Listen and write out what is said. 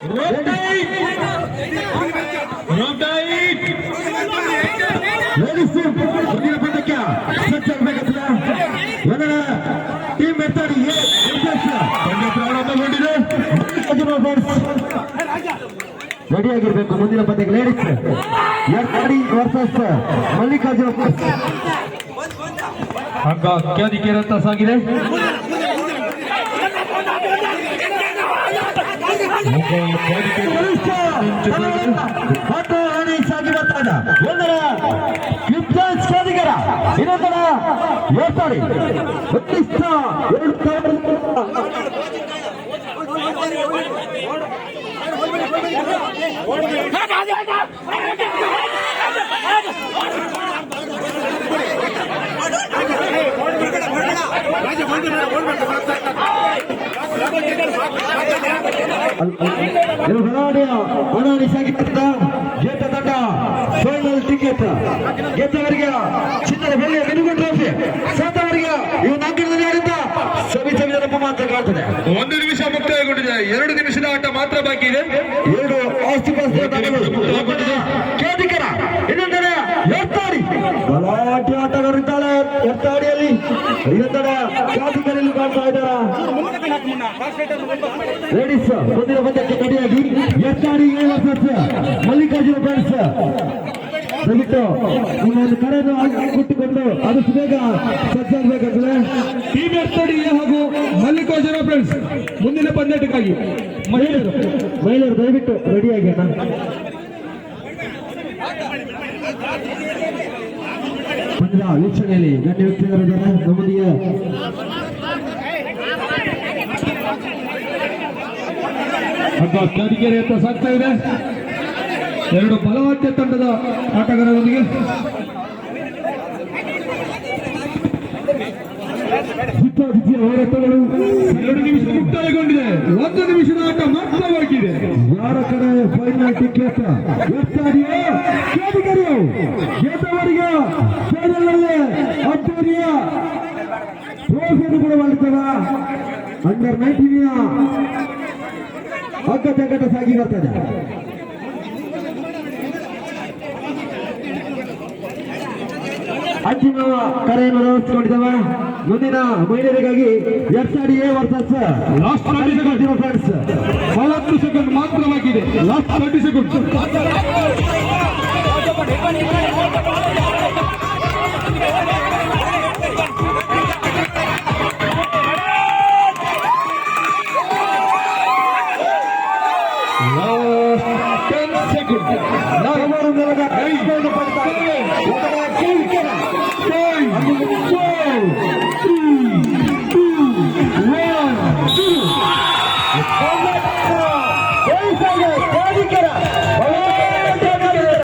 Ready ಆಗಿರ್ಬೇಕು ಮುಂದಿನ ಪಂದ್ಯಕ್ಕೆ ಲೇಡೀಸ್ ವರ್ಸಸ್ ಮಲ್ಲಿಕಾರ್ಜುನ ಹಂಗ ಕ್ಯಾದಿಕೇರಂತ ಸಾಗಿದೆ. ಸಾಗಿ ಬರ್ತಾಡ ಒಂದರ ಕ್ಯಾದಿಗರ ಇನ್ನೊಂದರ ಏರ್ತಾಡಿ ಗೆದ್ದ ತಂಡ ಫೈನಲ್ ಟಿಕೆಟ್, ಗೆದ್ದವರಿಗೆ ಚಿನ್ನದ ಬೆಳ್ಳಿಯ ಮಿನುಗು ಟ್ರೋಫಿ, ಸೋತವರಿಗೆ ಇವನ ಅಂಕಣದಲ್ಲಿ ಆಡಿದ್ದ ಸವಿತ ನೆನಪು ಮಾತ್ರ ಕಾಣ್ತದೆ. 1 ನಿಮಿಷ ಮುಕ್ತಾಯಗೊಂಡಿದೆ. 2 ನಿಮಿಷದ ಆಟ ಮಾತ್ರ ಬಾಕಿ ಇದೆ. 2 ಆಸ್ತಿಪಾಸ್ತಿ ಕೇದಿಕರ ಇನ್ನೊಂದೆಡೆ ಎರ್ತಾಡಿ ಬಲಾಟಿ ಆಟಗಾರಿದ್ದಾಳೆ. ಎರ್ತಾಡಿಯಲ್ಲಿ ಇನ್ನೊಂದೆಡೆ ಕೇದಿಕರಲ್ಲಿ ಕಾಣ್ತಾ ಇದ್ದಾರ ಲೇಡೀಸ್. ಮುಂದಿನ ಪಂದ್ಯಕ್ಕೆ ರೆಡಿಯಾಗಿ ಎರ್ತಾಡಿ ಮಲ್ಲಿಕಾರ್ಜುನ ಫ್ರೆಂಡ್ಸ್ ದಯವಿಟ್ಟು ನಿಮ್ಮೊಂದು ಕರೆಯನ್ನು ಕೊಟ್ಟುಕೊಂಡು ಆದಷ್ಟು ಬೇಗ ಸಜ್ಜಾಗಬೇಕಾಗ್ತದೆ. ಟೀಮ್ ಎರ್ತಾಡಿ ಹಾಗೂ ಮಲ್ಲಿಕಾರ್ಜುನ ಫ್ರೆಂಡ್ಸ್ ಮುಂದಿನ ಪಂದ್ಯಕ್ಕಾಗಿ ಮಹಿಳೆಯರು ದಯವಿಟ್ಟು ರೆಡಿಯಾಗಿ ಅಣ್ಣ. ಪಂದ್ಯ ವೀಕ್ಷಣೆಯಲ್ಲಿ ಗಣ್ಯ ವ್ಯಕ್ತಿಗಳಿದ್ದಾರೆ. ನಮ್ಮೊಂದಿಗೆ ಕ್ಯಾದಿಕೆರೆ ಅಂತ ಸಾಗ್ತಾ ಇದೆ. 2 ಬಲವಾದ್ಯ ತಂಡದ ಆಟಗಾರರೊಂದಿಗೆ ಹೋರಾಟಗಳು 2 ನಿಮಿಷ ಮುಕ್ತಾಯಗೊಂಡಿದೆ. 1 ನಿಮಿಷದ ಆಟ ಮಾತ್ರವಾಗಿದೆ. ಯಾರ ಕಡೆ ಫೈನಲ್ ಟಿಕೆಟ್ ಕೇದಿಗರು ಗೆದ್ದವರಿಗೆ ಫೈನಲ್ನಲ್ಲಿ ಅದ್ದೂರಿಯ ಟ್ರೋಫಿಯನ್ನು ಕೂಡ ಮಾಡ್ತಾರ. ಅಂಡರ್ 19 ಹಗ್ಗ ಜಗ್ಗಟ ಸಾಗಿ ಬರ್ತದೆ. ಅಂತಿಮ ಕರೆಯನ್ನು ವ್ಯವಸ್ಥೆಗೊಂಡಿದ್ದಾವ. ಮುಂದಿನ ಮಹಿಳೆಯರಿಗಾಗಿ ಎರ್ಸಾಡಿ ವರ್ಸಸ್ ಲಾಸ್ಟ್ 30 ಸೆಕೆಂಡ್ ಮಾತ್ರವಾಗಿದೆ. Last 30 second.